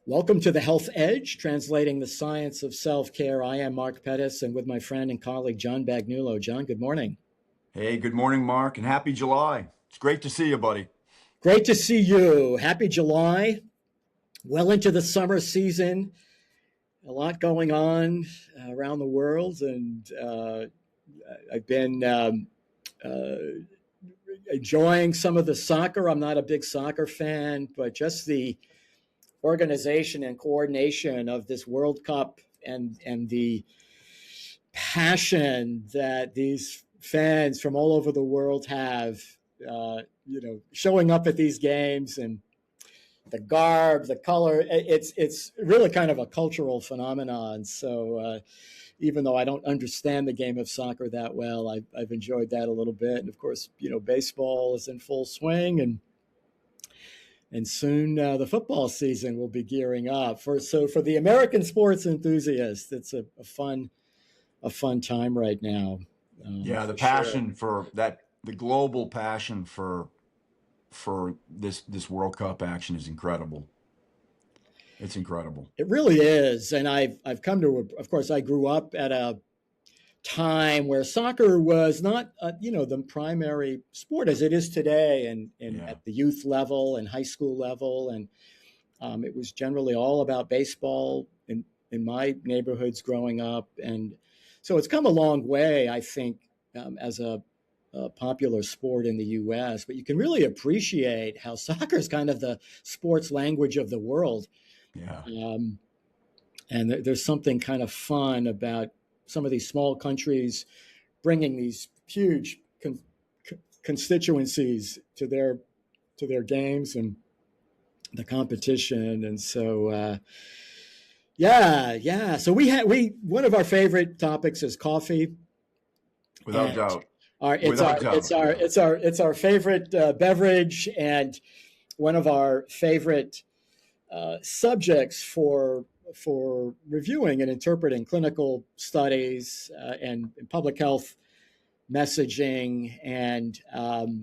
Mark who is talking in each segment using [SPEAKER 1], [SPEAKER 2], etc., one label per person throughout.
[SPEAKER 1] Welcome to the Health Edge, translating the science of self-care. I am Mark Pettis, and with my friend and colleague, John Bagnulo. John, good morning.
[SPEAKER 2] Hey, good morning, Mark, and happy July. It's great to see you, buddy.
[SPEAKER 1] Great to see you. Happy July. Well into the summer season. A lot going on around the world, and I've been uh, enjoying some of the soccer. I'm not a big soccer fan, but just the organization and coordination of this World Cup and the passion that these fans from all over the world have, showing up at these games, and the garb, the color. It's really kind of a cultural phenomenon. So even though I don't understand the game of soccer that well, I've enjoyed that a little bit. And of course, baseball is in full swing, and soon the football season will be gearing up. So for the American sports enthusiast, it's a fun time right now.
[SPEAKER 2] Yeah, the passion for that, the global passion for this World Cup action is incredible. It's incredible.
[SPEAKER 1] It really is, and I've come to. Of course, I grew up at a time where soccer was not, the primary sport as it is today, and
[SPEAKER 2] Yeah.
[SPEAKER 1] at the youth level and high school level, and it was generally all about baseball in my neighborhoods growing up, and so it's come a long way, I think, as a popular sport in the U.S. But you can really appreciate how soccer is kind of the sports language of the world,
[SPEAKER 2] Yeah.
[SPEAKER 1] and there's something kind of fun about some of these small countries bringing these huge constituencies to their games and the competition. And so, So we one of our favorite topics is coffee.
[SPEAKER 2] Without doubt.
[SPEAKER 1] It's our favorite beverage, and one of our favorite subjects for reviewing and interpreting clinical studies and public health messaging. And all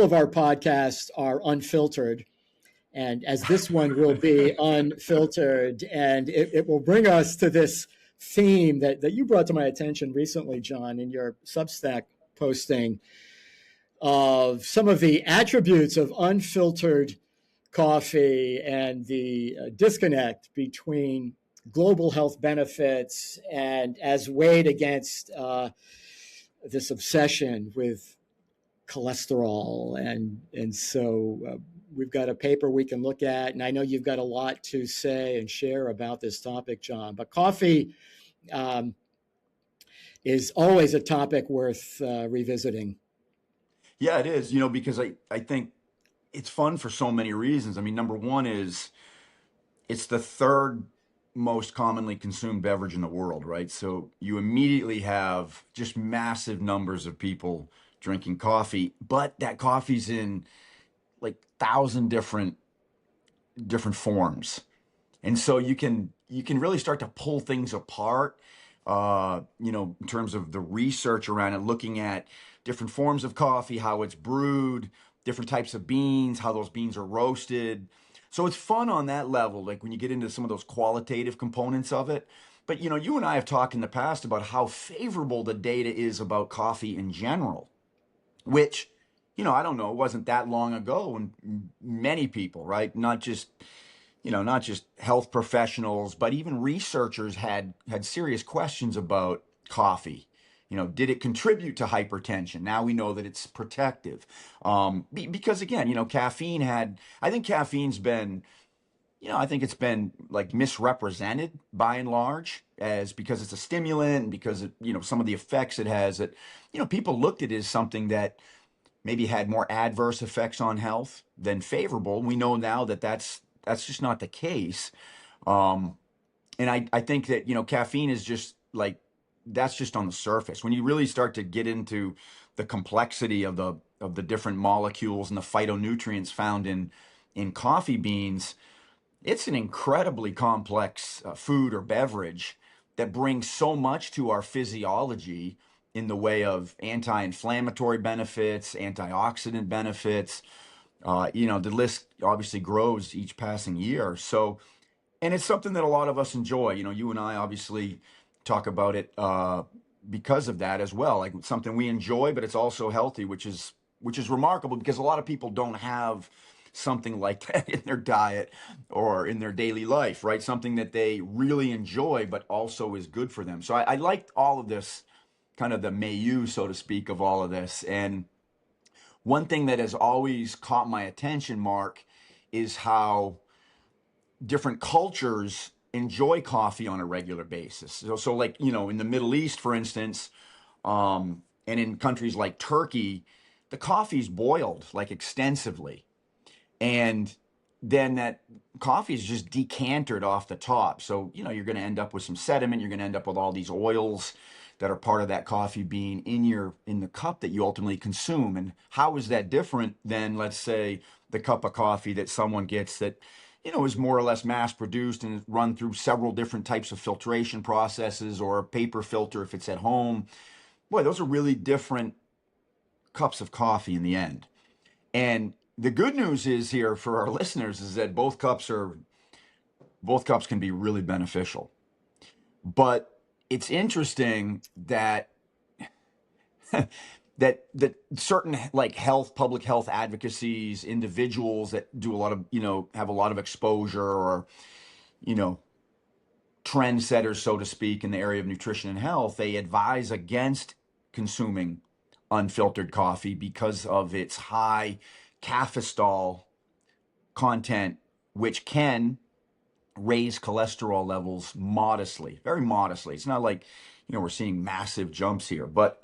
[SPEAKER 1] of our podcasts are unfiltered. And as this one will be unfiltered, and it will bring us to this theme that you brought to my attention recently, John, in your Substack posting, of some of the attributes of unfiltered coffee and the disconnect between global health benefits and as weighed against this obsession with cholesterol. And so we've got a paper we can look at, and I know you've got a lot to say and share about this topic, John, but coffee is always a topic worth revisiting.
[SPEAKER 2] Yeah, it is, because I think it's fun for so many reasons. I mean, number one is it's the third most commonly consumed beverage in the world, right? So you immediately have just massive numbers of people drinking coffee, but that coffee's in like 1,000 different forms. And so you can really start to pull things apart, in terms of the research around it, looking at different forms of coffee, how it's brewed, different types of beans, how those beans are roasted. So it's fun on that level, like when you get into some of those qualitative components of it. But, you and I have talked in the past about how favorable the data is about coffee in general, which, I don't know, it wasn't that long ago, and many people, right? Not just health professionals, but even researchers had serious questions about coffee. Did it contribute to hypertension? Now we know that it's protective. Because again, I think caffeine's been, I think it's been like misrepresented by and large as because it's a stimulant and because of, some of the effects it has that, people looked at it as something that maybe had more adverse effects on health than favorable. We know now that that's just not the case. And I think that, caffeine is just like, that's just on the surface. When you really start to get into the complexity of the different molecules and the phytonutrients found in coffee beans, it's an incredibly complex food or beverage that brings so much to our physiology in the way of anti-inflammatory benefits, antioxidant benefits, The list obviously grows each passing year. So, and it's something that a lot of us enjoy. You and I obviously talk about it because of that as well. Like it's something we enjoy, but it's also healthy, which is remarkable because a lot of people don't have something like that in their diet or in their daily life, right? Something that they really enjoy, but also is good for them. So I liked all of this, kind of the milieu, so to speak, of all of this. And one thing that has always caught my attention, Mark, is how different cultures enjoy coffee on a regular basis. So like, in the Middle East, for instance, and in countries like Turkey, the coffee's boiled like extensively. And then that coffee is just decanted off the top. So, you're going to end up with some sediment. You're going to end up with all these oils that are part of that coffee bean in the cup that you ultimately consume. And how is that different than, let's say, the cup of coffee that someone gets that, is more or less mass produced and run through several different types of filtration processes, or a paper filter if it's at home? Boy, those are really different cups of coffee in the end. And the good news is here for our listeners is that both cups can be really beneficial. But it's interesting that that certain like public health advocacies, individuals that do a lot of, have a lot of exposure, or, you know, trendsetters, so to speak, in the area of nutrition and health, they advise against consuming unfiltered coffee because of its high cafestol content, which can raise cholesterol levels modestly, very modestly. It's not like, we're seeing massive jumps here, but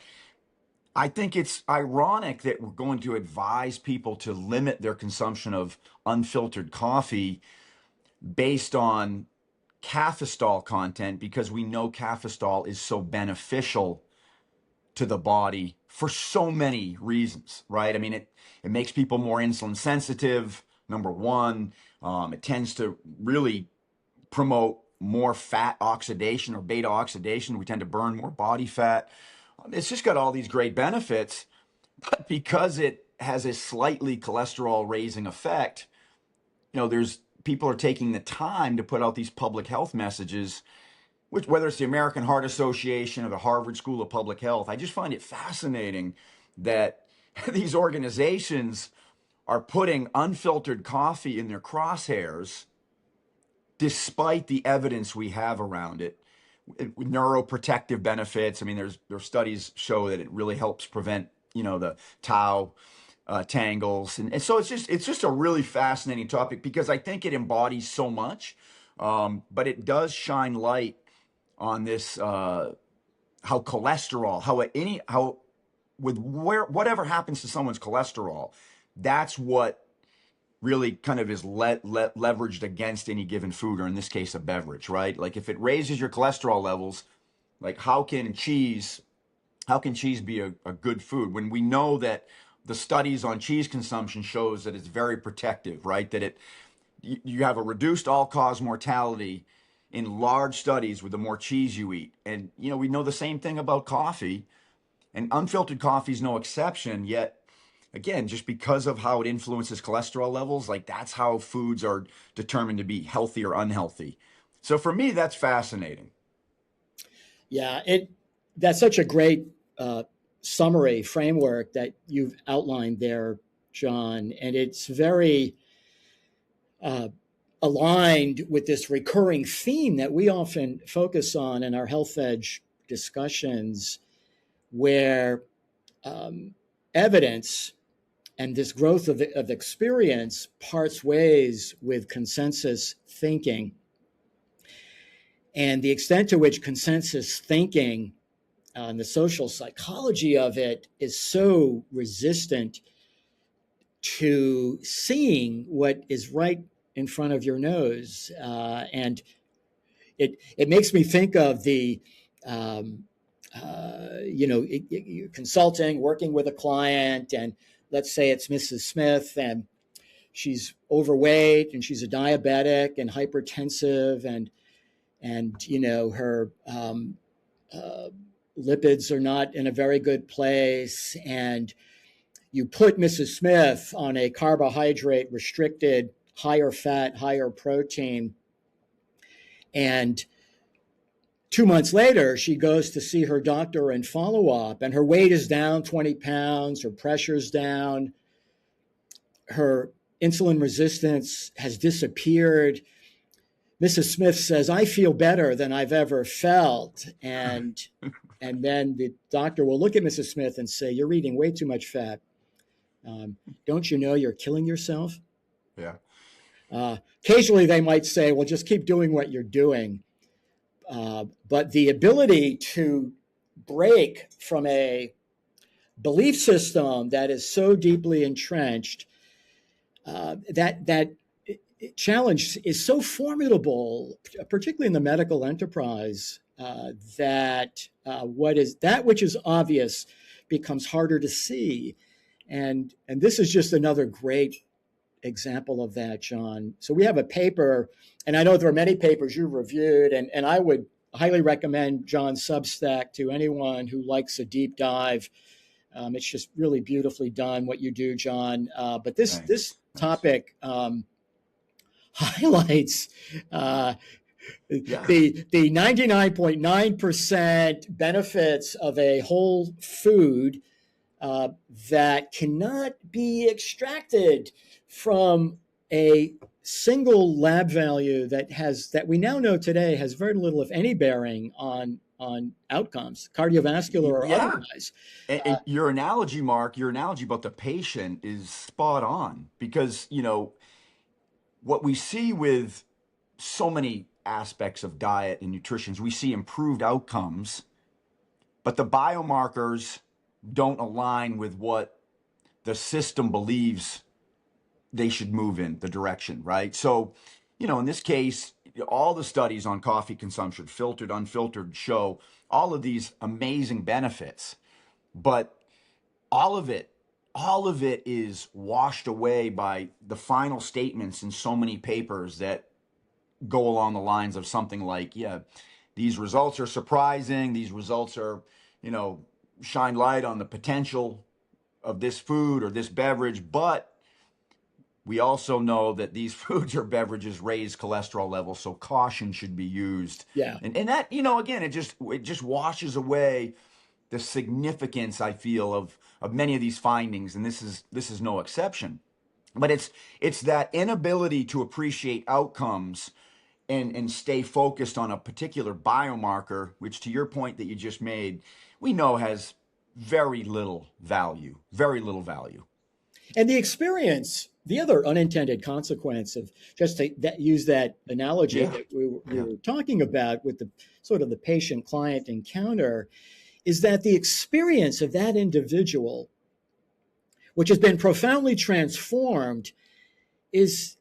[SPEAKER 2] I think it's ironic that we're going to advise people to limit their consumption of unfiltered coffee based on cafestol content, because we know cafestol is so beneficial to the body for so many reasons, right? I mean, it makes people more insulin sensitive, number one. It tends to really promote more fat oxidation, or beta oxidation. We tend to burn more body fat. It's just got all these great benefits, but because it has a slightly cholesterol raising effect, there's people are taking the time to put out these public health messages, which, whether it's the American Heart Association or the Harvard School of Public Health, I just find it fascinating that these organizations are putting unfiltered coffee in their crosshairs despite the evidence we have around it. Neuroprotective benefits. I mean, there's studies show that it really helps prevent, the tau tangles, and so it's just a really fascinating topic because I think it embodies so much, but it does shine light on this how cholesterol, how with whatever happens to someone's cholesterol, that's what really kind of is leveraged against any given food, or in this case, a beverage, right? Like if it raises your cholesterol levels, like how can cheese be a good food when we know that the studies on cheese consumption shows that it's very protective, right? That you have a reduced all-cause mortality in large studies with the more cheese you eat. And we know the same thing about coffee, and unfiltered coffee is no exception. Yet again, just because of how it influences cholesterol levels, like that's how foods are determined to be healthy or unhealthy. So for me, that's fascinating.
[SPEAKER 1] Yeah, that's such a great uh, summary framework that you've outlined there, John, and it's very uh, aligned with this recurring theme that we often focus on in our Health Edge discussions, where um, evidence and this growth of experience parts ways with consensus thinking. And the extent to which consensus thinking and the social psychology of it is so resistant to seeing what is right in front of your nose. And it makes me think of the, um, you're consulting, working with a client, and let's say it's Mrs. Smith, and she's overweight and she's a diabetic and hypertensive, and her uh, lipids are not in a very good place, and you put Mrs. Smith on a carbohydrate restricted, higher fat, higher protein, and 2 months later, she goes to see her doctor and follow up, and her weight is down 20 pounds, her pressure's down, her insulin resistance has disappeared. Mrs. Smith says, I feel better than I've ever felt. And then the doctor will look at Mrs. Smith and say, you're eating way too much fat. Don't you know you're killing yourself?
[SPEAKER 2] Yeah.
[SPEAKER 1] Occasionally they might say, well, just keep doing what you're doing. But the ability to break from a belief system that is so deeply entrenched, that challenge is so formidable, particularly in the medical enterprise, that which is obvious becomes harder to see. And this is just another great example of that, John. So we have a paper, and I know there are many papers you've reviewed, and I would highly recommend John's Substack to anyone who likes a deep dive. It's just really beautifully done what you do, John. But this topic highlights the 99.9% benefits of a whole food that cannot be extracted from a single lab value that we now know today has very little, if any, bearing on outcomes, cardiovascular or otherwise.
[SPEAKER 2] And your analogy, Mark, about the patient is spot on, because, what we see with so many aspects of diet and nutrition is we see improved outcomes, but the biomarkers don't align with what the system believes they should move in the direction, right? So, in this case, all the studies on coffee consumption, filtered, unfiltered, show all of these amazing benefits, but all of it is washed away by the final statements in so many papers that go along the lines of something like, these results are surprising. These results are, shine light on the potential of this food or this beverage, but we also know that these foods or beverages raise cholesterol levels, so caution should be used.
[SPEAKER 1] Yeah.
[SPEAKER 2] And that, again, it just washes away the significance, I feel, of many of these findings, and this is no exception. But it's that inability to appreciate outcomes and stay focused on a particular biomarker, which, to your point that you just made, we know has very little value.
[SPEAKER 1] And the experience, the other unintended consequence of just to use that analogy that we were talking about with the sort of the patient-client encounter, is that the experience of that individual, which has been profoundly transformed, is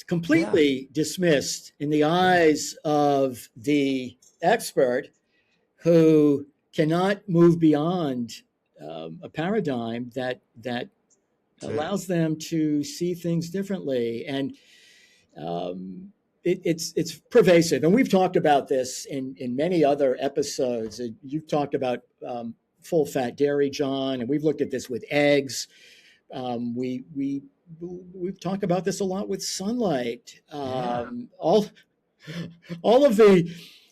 [SPEAKER 1] completely dismissed in the eyes of the expert who cannot move beyond a paradigm that allows them to see things differently. And it's pervasive. And we've talked about this in many other episodes. You've talked about full fat dairy, John, and we've looked at this with eggs. We've talked about this a lot with sunlight. All of the,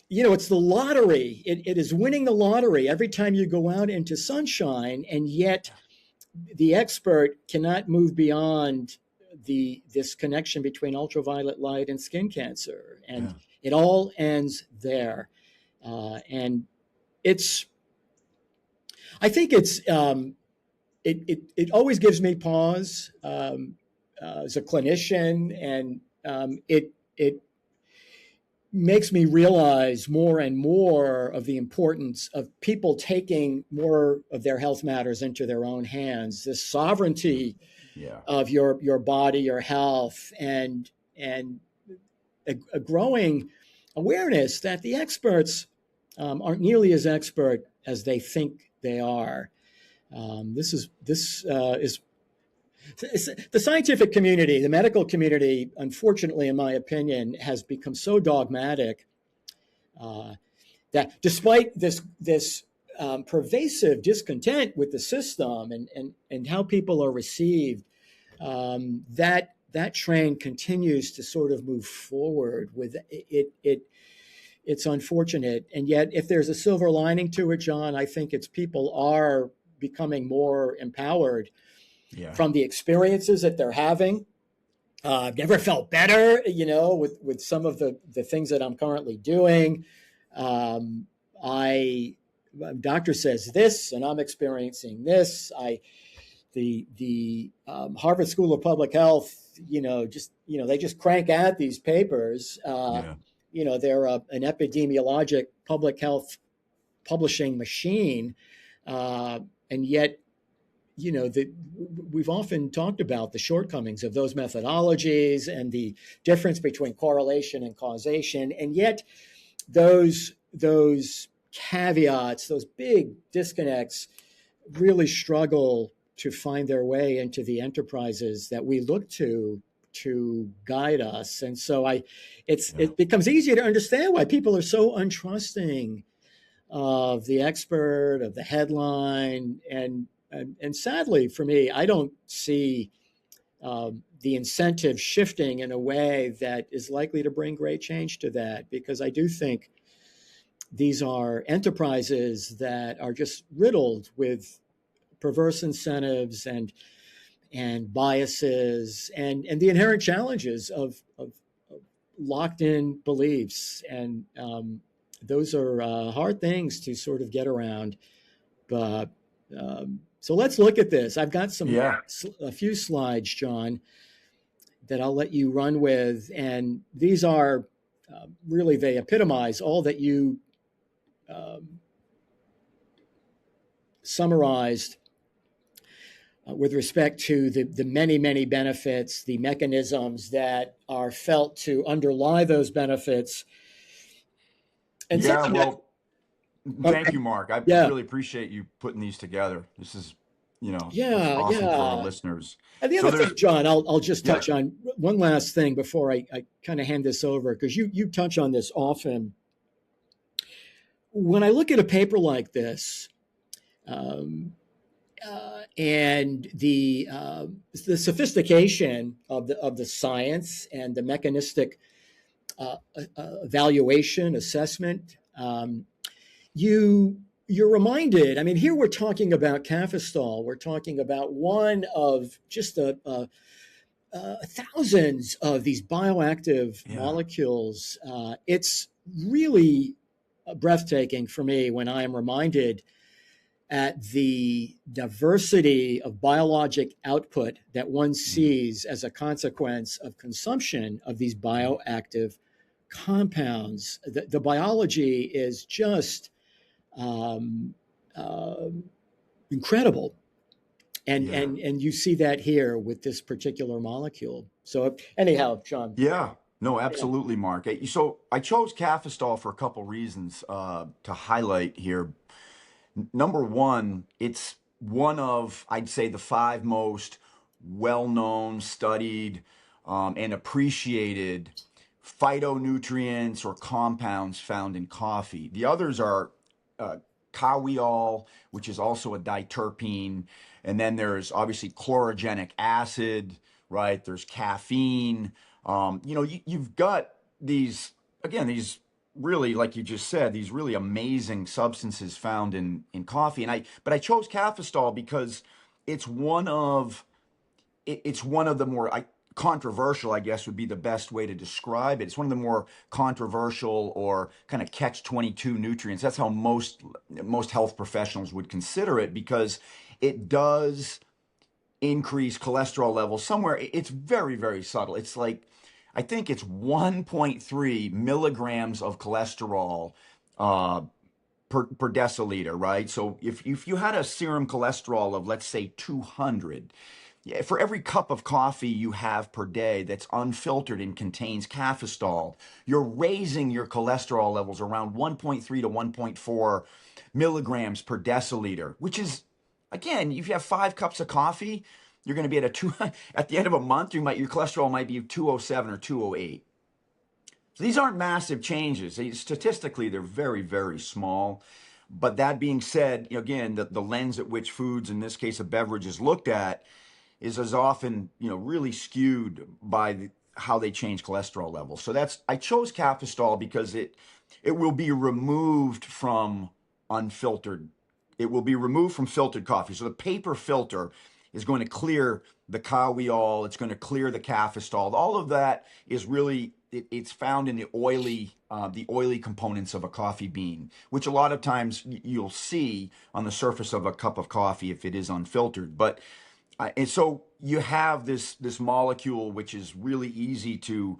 [SPEAKER 1] it's the lottery. It is winning the lottery every time you go out into sunshine, and yet the expert cannot move beyond this connection between ultraviolet light and skin cancer, and it all ends there. And I think it always gives me pause as a clinician, and it makes me realize more and more of the importance of people taking more of their health matters into their own hands, this sovereignty of your body, your health, and a growing awareness that the experts aren't nearly as expert as they think they are. This is the scientific community, the medical community, unfortunately, in my opinion, has become so dogmatic that despite this pervasive discontent with the system and how people are received, that train continues to sort of move forward with it. It's unfortunate. And yet, if there's a silver lining to it, John, I think it's people are becoming more empowered from the experiences that they're having. I've never felt better, with some of the things that I'm currently doing. Doctor says this, and I'm experiencing this. The Harvard School of Public Health, they just crank out these papers. They're an epidemiologic public health publishing machine, and yet, we've often talked about the shortcomings of those methodologies and the difference between correlation and causation, and yet those caveats, those big disconnects, really struggle to find their way into the enterprises that we look to guide us. And so it becomes easier to understand why people are so untrusting of the expert, of the headline. And sadly for me, I don't see the incentive shifting in a way that is likely to bring great change to that, because I do think these are enterprises that are just riddled with perverse incentives and biases and the inherent challenges of locked in beliefs. And those are hard things to sort of get around. But so let's look at this. I've got a few slides, John, that I'll let you run with. And these are really, they epitomize all that you summarized with respect to the many, many benefits, the mechanisms that are felt to underlie those benefits. And
[SPEAKER 2] thank you, Mark. I really appreciate you putting these together. This is, awesome for our listeners.
[SPEAKER 1] And the other thing, John, I'll just touch on one last thing before I kind of hand this over, because you touch on this often. When I look at a paper like this, and the sophistication of the science and the mechanistic evaluation, assessment, you're reminded. I mean, here we're talking about cafestol. We're talking about one of just thousands of these bioactive molecules. It's really breathtaking for me when I am reminded at the diversity of biologic output that one sees as a consequence of consumption of these bioactive compounds. The biology is just incredible. And you see that here with this particular molecule. So anyhow, John.
[SPEAKER 2] Yeah. No, absolutely, Mark. So I chose cafestol for a couple reasons to highlight here. Number one, it's one of, I'd say, the 5 most well-known, studied, and appreciated phytonutrients or compounds found in coffee. The others are kahweol, which is also a diterpene, and then there's obviously chlorogenic acid, right? There's caffeine. You've got these really, like you just said, these really amazing substances found in coffee. But I chose cafestol because it's one of the more controversial, I guess would be the best way to describe it. It's one of the more controversial or kind of catch-22 nutrients. That's how most health professionals would consider it, because it does increase cholesterol levels somewhere. It's very, very subtle. It's like, I think it's 1.3 milligrams of cholesterol per deciliter, right? So if you had a serum cholesterol of, let's say, 200, for every cup of coffee you have per day that's unfiltered and contains cafestol, you're raising your cholesterol levels around 1.3 to 1.4 milligrams per deciliter, which is, again, if you have 5 cups of coffee, you're going to be at the end of a month, your cholesterol might be 207 or 208. So these aren't massive changes. Statistically, they're very, very small. But that being said, again, the lens at which foods, in this case a beverage, is looked at is as often, really skewed by how they change cholesterol levels. So I chose cafestol because it will be removed from unfiltered. It will be removed from filtered coffee. So the paper filter is going to clear the kahweol. It's going to clear the cafestol. All of that is really it's found in the oily components of a coffee bean, which a lot of times you'll see on the surface of a cup of coffee if it is unfiltered. But and so you have this molecule which is really easy to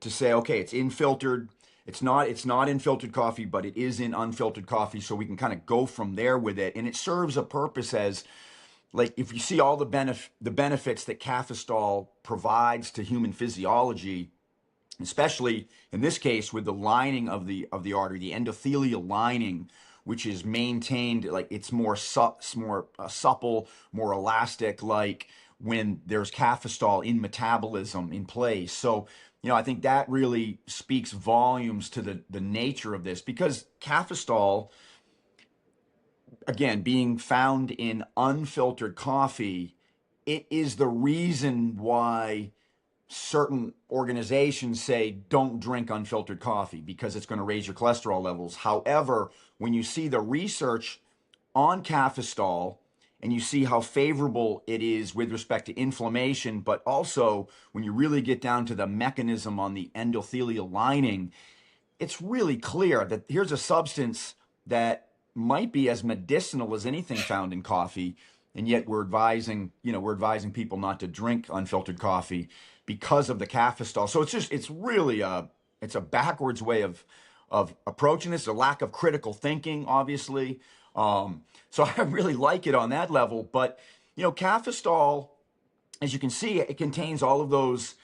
[SPEAKER 2] say, okay, it's in filtered. It's not in filtered coffee, but it is in unfiltered coffee. So we can kind of go from there with it, and it serves a purpose as, like, if you see all the benefits that cafestol provides to human physiology, especially in this case with the lining of the artery, the endothelial lining, which is maintained, like it's more supple, more elastic, like when there's cafestol in metabolism in place. So, I think that really speaks volumes to the nature of this, because cafestol, again, being found in unfiltered coffee, it is the reason why certain organizations say don't drink unfiltered coffee because it's going to raise your cholesterol levels. However, when you see the research on cafestol and you see how favorable it is with respect to inflammation, but also when you really get down to the mechanism on the endothelial lining, it's really clear that here's a substance that might be as medicinal as anything found in coffee, and yet we're advising people not to drink unfiltered coffee because of the cafestol. So it's really a backwards way of approaching this, a lack of critical thinking, obviously. So I really like it on that level. But cafestol, as you can see, it contains all of those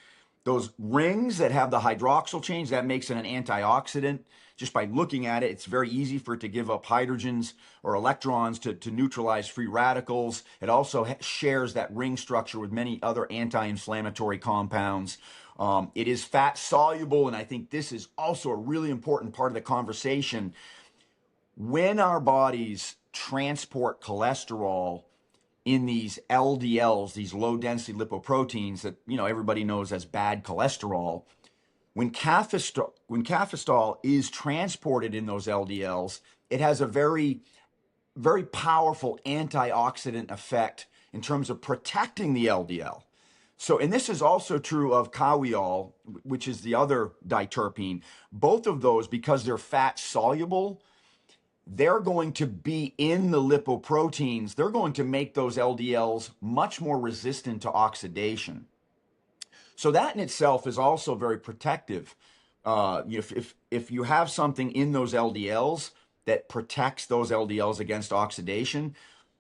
[SPEAKER 2] rings that have the hydroxyl change. That makes it an antioxidant. Just by looking at it, it's very easy for it to give up hydrogens or electrons to neutralize free radicals. It also shares that ring structure with many other anti-inflammatory compounds. It is fat soluble, and I think this is also a really important part of the conversation. When our bodies transport cholesterol in these LDLs, these low density lipoproteins that everybody knows as bad cholesterol, when cafestol is transported in those LDLs, it has a very, very powerful antioxidant effect in terms of protecting the LDL. So, and this is also true of kahweol, which is the other diterpene. Both of those, because they're fat soluble, they're going to be in the lipoproteins. They're going to make those LDLs much more resistant to oxidation. So that in itself is also very protective. If you have something in those LDLs that protects those LDLs against oxidation,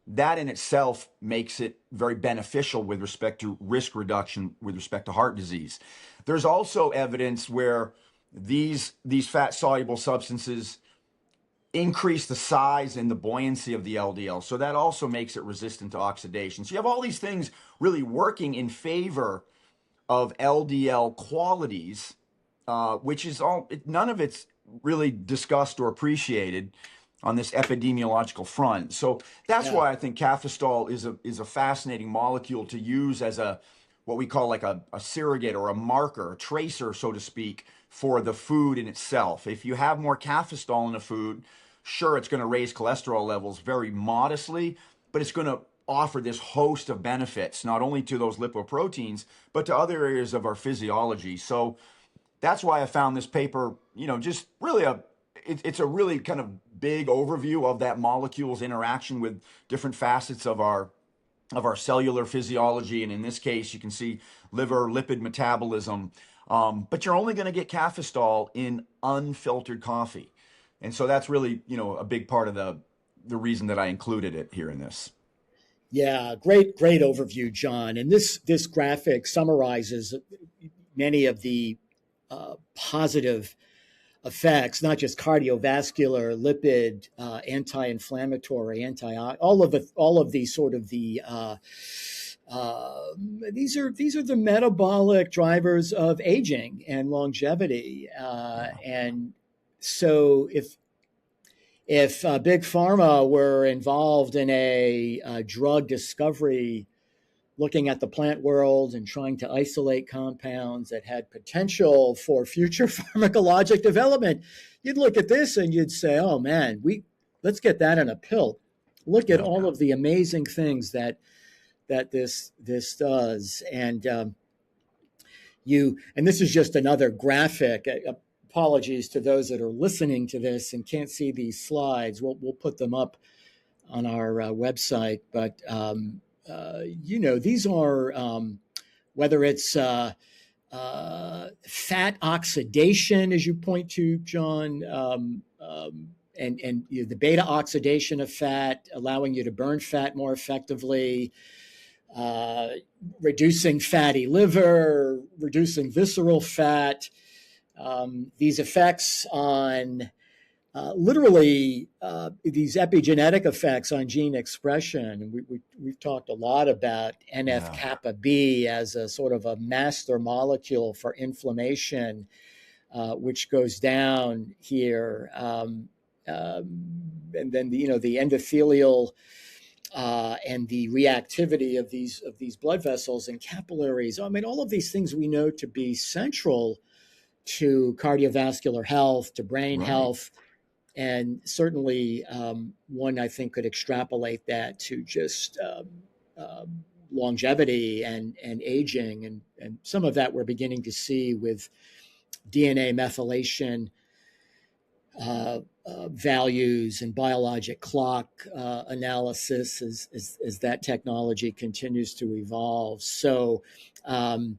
[SPEAKER 2] that in itself makes it very beneficial with respect to risk reduction with respect to heart disease. There's also evidence where these fat soluble substances increase the size and the buoyancy of the LDL. So that also makes it resistant to oxidation. So you have all these things really working in favor of LDL qualities, which is none of it's really discussed or appreciated on this epidemiological front. So that's why I think cafestol is a fascinating molecule to use as what we call like a surrogate or a marker, a tracer, so to speak, for the food in itself. If you have more cafestol in a food, sure, it's going to raise cholesterol levels very modestly, but it's going to offer this host of benefits, not only to those lipoproteins, but to other areas of our physiology. So that's why I found this paper, just really it's a really kind of big overview of that molecule's interaction with different facets of our cellular physiology. And in this case, you can see liver, lipid metabolism. But you're only going to get cafestol in unfiltered coffee. And so that's really, a big part of the reason that I included it here in this.
[SPEAKER 1] Yeah, great overview, John. And this graphic summarizes many of the positive effects, not just cardiovascular, lipid, anti-inflammatory, all of these sort of these are the metabolic drivers of aging and longevity. And so if big pharma were involved in a drug discovery, looking at the plant world and trying to isolate compounds that had potential for future pharmacologic development, you'd look at this and you'd say, "Oh man, we let's get that in a pill." Look at
[SPEAKER 2] Yeah.
[SPEAKER 1] all of the amazing things that this does, and and this is just another graphic. Apologies to those that are listening to this and can't see these slides. We'll put them up on our website, but these are whether it's fat oxidation, as you point to, John, and the beta oxidation of fat, allowing you to burn fat more effectively, reducing fatty liver, reducing visceral fat. These effects on literally these epigenetic effects on gene expression. We've talked a lot about NF kappa B as a sort of a master molecule for inflammation, which goes down here. And then the endothelial and the reactivity of these blood vessels and capillaries. I mean, all of these things we know to be central to cardiovascular health, to brain health. And certainly one, I think, could extrapolate that to just longevity and aging. And some of that we're beginning to see with DNA methylation values and biologic clock analysis as that technology continues to evolve. So, and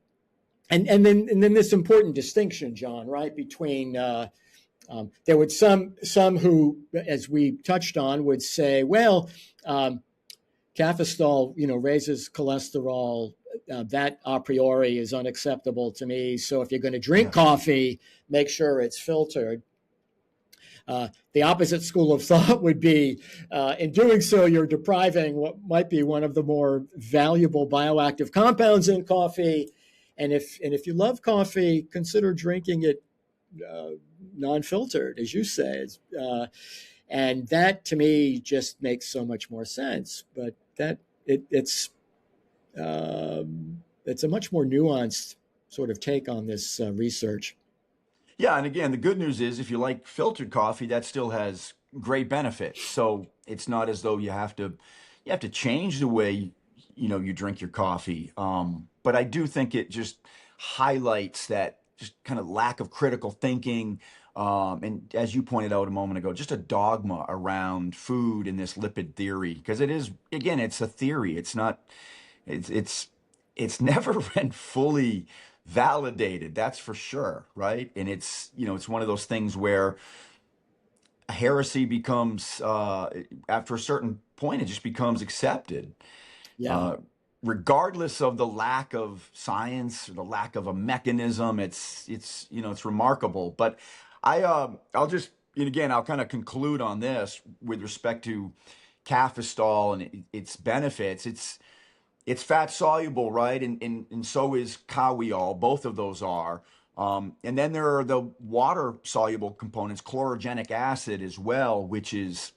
[SPEAKER 1] then this important distinction, John, right, between there would some who, as we touched on, would say, well, cafestol, raises cholesterol. That a priori is unacceptable to me. So if you're going to drink coffee, make sure it's filtered. The opposite school of thought would be, in doing so, you're depriving what might be one of the more valuable bioactive compounds in coffee. And if you love coffee, consider drinking it non-filtered, as you say. And that, to me, just makes so much more sense. But it's a much more nuanced sort of take on this research.
[SPEAKER 2] Yeah, and again, the good news is if you like filtered coffee, that still has great benefits. So it's not as though you have to change the way you drink your coffee. But I do think it just highlights that just kind of lack of critical thinking. And as you pointed out a moment ago, just a dogma around food and this lipid theory, because it is, again, it's a theory. It's not, it's never been fully validated, that's for sure, right? And it's one of those things where a heresy becomes after a certain point, it just becomes accepted.
[SPEAKER 1] Yeah.
[SPEAKER 2] Regardless of the lack of science or the lack of a mechanism, it's remarkable. But I'll just, and again, I'll kind of conclude on this with respect to cafestol and its benefits. It's fat soluble, right? And so is kahweol. Both of those are. And then there are the water soluble components, chlorogenic acid as well, which is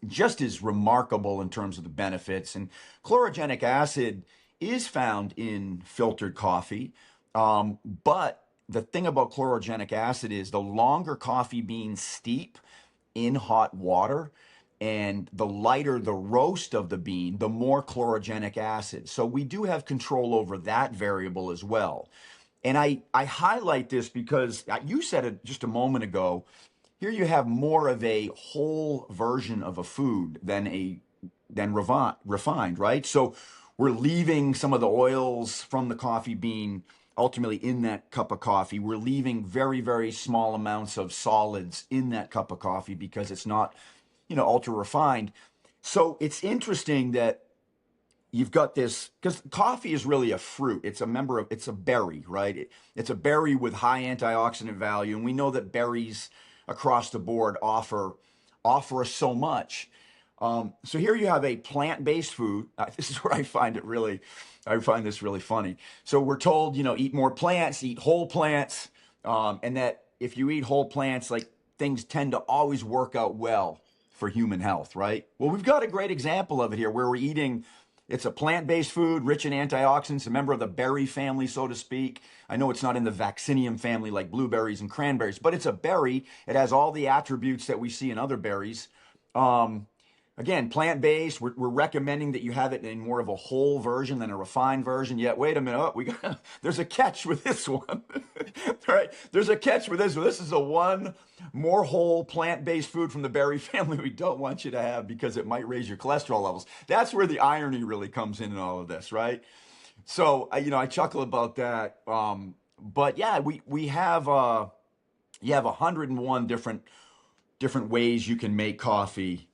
[SPEAKER 2] just as remarkable in terms of the benefits. And chlorogenic acid is found in filtered coffee. But the thing about chlorogenic acid is the longer coffee beans steep in hot water, and the lighter the roast of the bean, the more chlorogenic acid. So we do have control over that variable as well. And I highlight this because you said it just a moment ago. Here you have more of a whole version of a food than refined, right? So we're leaving some of the oils from the coffee bean ultimately in that cup of coffee. We're leaving very, very small amounts of solids in that cup of coffee because it's not ultra refined. So it's interesting that you've got this, because coffee is really a fruit. It's a berry, right? It's a berry with high antioxidant value. And we know that berries across the board offer us so much. So here you have a plant-based food. This is where I find this really funny. So we're told, eat more plants, eat whole plants. And that if you eat whole plants, like things tend to always work out well for human health, right? Well, we've got a great example of it here where we're eating, it's a plant-based food, rich in antioxidants, a member of the berry family, so to speak. I know it's not in the vaccinium family like blueberries and cranberries, but it's a berry. It has all the attributes that we see in other berries. Um, Again, plant-based, we're recommending that you have it in more of a whole version than a refined version. Yet, wait a minute, there's a catch with this one. Right? There's a catch with this one. This is a one more whole plant-based food from the berry family we don't want you to have because it might raise your cholesterol levels. That's where the irony really comes in all of this, right? So, I chuckle about that. But yeah, we have, you have 101 different ways you can make coffee.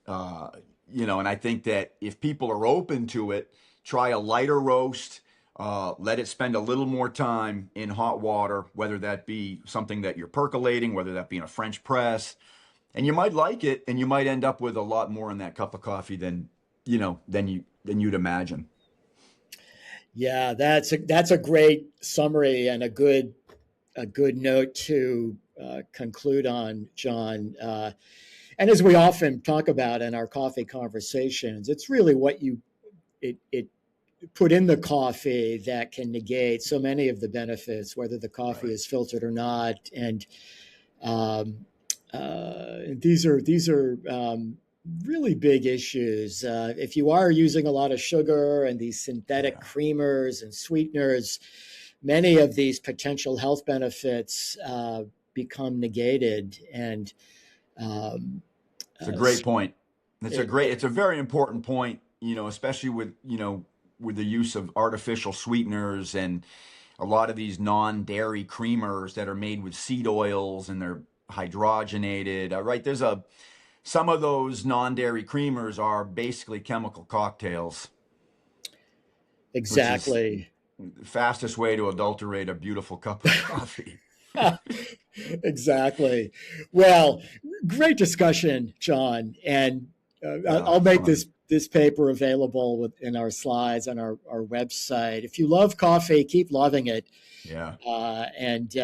[SPEAKER 2] And I think that if people are open to it, try a lighter roast, let it spend a little more time in hot water, whether that be something that you're percolating, whether that be in a French press, and you might like it, and you might end up with a lot more in that cup of coffee than you'd imagine.
[SPEAKER 1] Yeah, that's a great summary and a good note to conclude on, John. And as we often talk about in our coffee conversations, it's really what it put in the coffee that can negate so many of the benefits, whether the coffee is filtered or not. And these are really big issues. If you are using a lot of sugar and these synthetic creamers and sweeteners, many of these potential health benefits become negated. And
[SPEAKER 2] it's a great point. It's a very important point, especially with the use of artificial sweeteners and a lot of these non-dairy creamers that are made with seed oils and they're hydrogenated, right? Some of those non-dairy creamers are basically chemical cocktails.
[SPEAKER 1] Exactly.
[SPEAKER 2] The fastest way to adulterate a beautiful cup of coffee.
[SPEAKER 1] Exactly. Well, great discussion, John. And I'll make this paper available in our slides on our website. If you love coffee, keep loving it.
[SPEAKER 2] Yeah.
[SPEAKER 1] And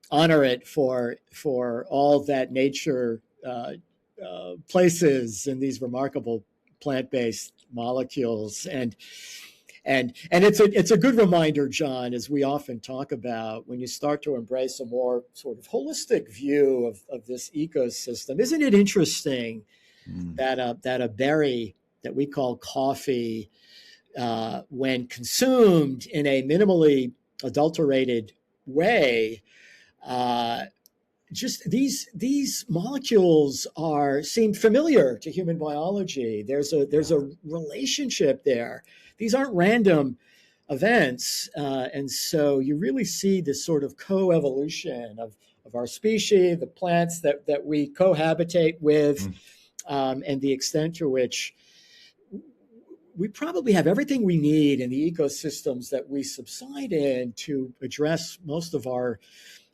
[SPEAKER 1] honor it for all that nature places in these remarkable plant-based molecules. And it's a good reminder, John, as we often talk about, when you start to embrace a more sort of holistic view of this ecosystem. Isn't it interesting that a berry that we call coffee, when consumed in a minimally adulterated way, just these molecules seem familiar to human biology. There's a relationship there. These aren't random events, and so you really see this sort of coevolution of our species, the plants that we cohabitate with, and the extent to which we probably have everything we need in the ecosystems that we subside in to address most of our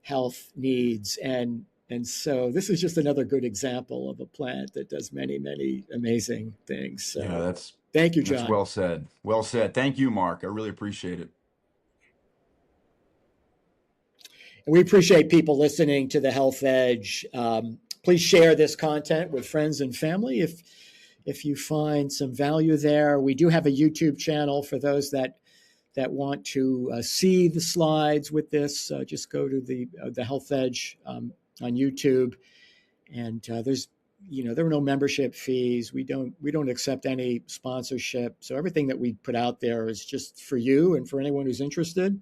[SPEAKER 1] health needs. And so this is just another good example of a plant that does many, many amazing things. So thank you, John.
[SPEAKER 2] That's well said. Well said. Thank you, Mark. I really appreciate it.
[SPEAKER 1] And we appreciate people listening to the Health Edge. Please share this content with friends and family if you find some value there. We do have a YouTube channel for those that want to see the slides with this. Just go to the Health Edge on YouTube, and there are no membership fees. We don't accept any sponsorship. So everything that we put out there is just for you and for anyone who's interested.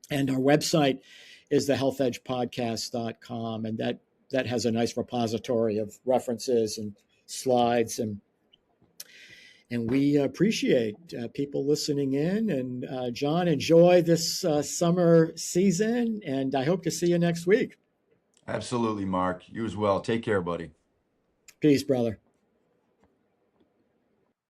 [SPEAKER 1] And our website is thehealthedgepodcast.com, and that has a nice repository of references and slides, and we appreciate people listening in. And John, enjoy this summer season, and I hope to see you next week.
[SPEAKER 2] Absolutely, Mark. You as well. Take care, buddy.
[SPEAKER 1] Peace, brother.